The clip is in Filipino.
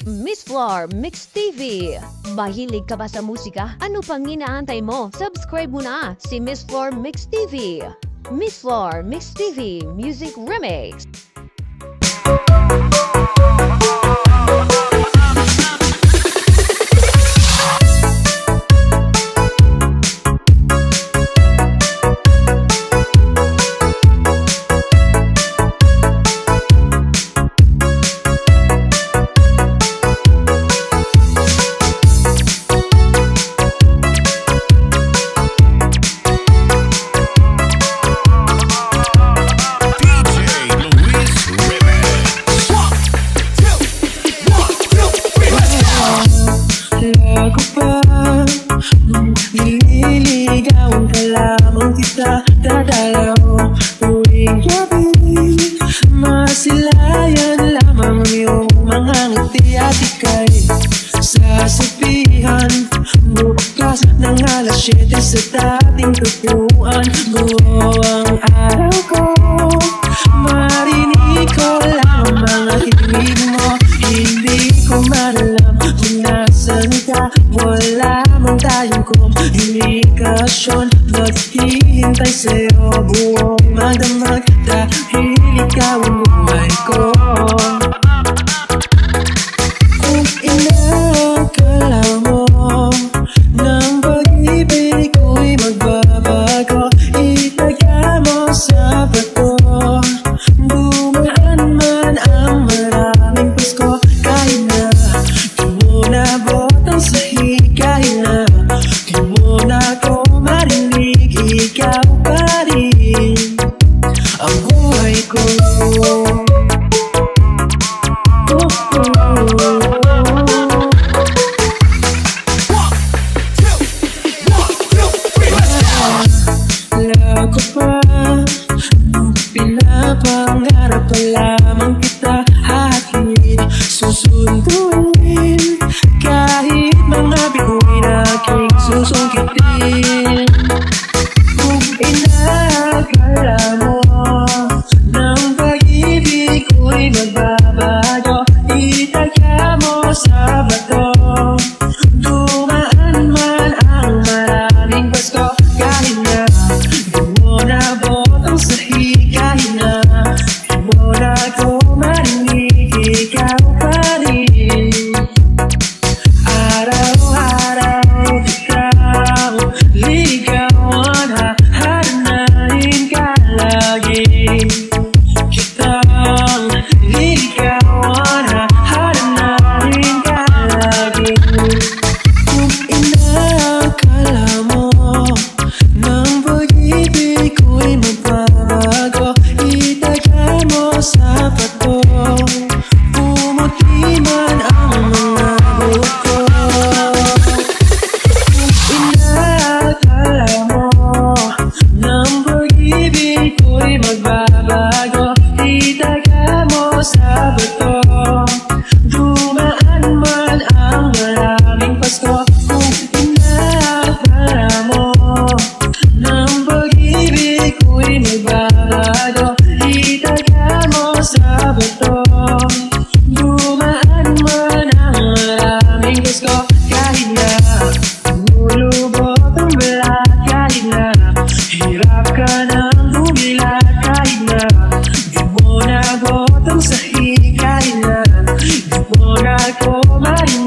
Miss Flor Mix TV. Mahilig ka ba sa musika? Ano pang inaantay mo? Subscribe mo na si Miss Flor Mix TV. Miss Flor Mix TV Music Remix. Nililigawan ka lamang kita dadalaw tuwing gabi. Masilayan lamang ang iyong mga ngiti at ika'y sasabihan bukas ng alas 7 sa dating tutuan. Buo ang araw ko, marinig ko lang ang mga tinig mo. Hindi ko malalam kung nasan ka, wala man tayong komunikasyon. Naghihintay sa'yo buong madamag dahil ikaw ang buhay ko. Kung inakala mo ng pag-ibig ko'y magbabago, itaga mo sa bato. Dumaan man ang maraming Pasko, kahit na di mo nabotang sahig, kahit na di mo na ako marinig, ikaw pa rin ang buhay ko. Wala ko pa nung pinapangarap pa lamang kita aking susunduin, kahit mga bituin aking susungkitin. Kung inakala mo ng pag-ibig ko'y magbabago, itaga mo sa bato. Dumaan man ang maraming Pasko, kahit na di mo nabotang sahig, kahit na di mo na ako marinig, ikaw pa rin. Araw-araw ikaw ligawan, hahanahin ka lagi. Kitang ligawan, hahanahin ka lagi. Kung inakala mo ng pag-ibig ko'y magbabago, itaga mo sa bato. Pumuti man ang mga buhok ko. Kung inakala mo ng pag-ibig ko'y magbabago, itaga mo sa bato. Dumaan man ang maraming Pasko. Kung inakala mo ng pag-ibig ko'y magbabago, itaga mo sa bato. Dumaan man ang maraming Pasko, kahit na lumulubot ang balat, kahit na hirap ka nang bumilat, kahit na di mo nabot ang sahig, kahit na di mo na ako marinig.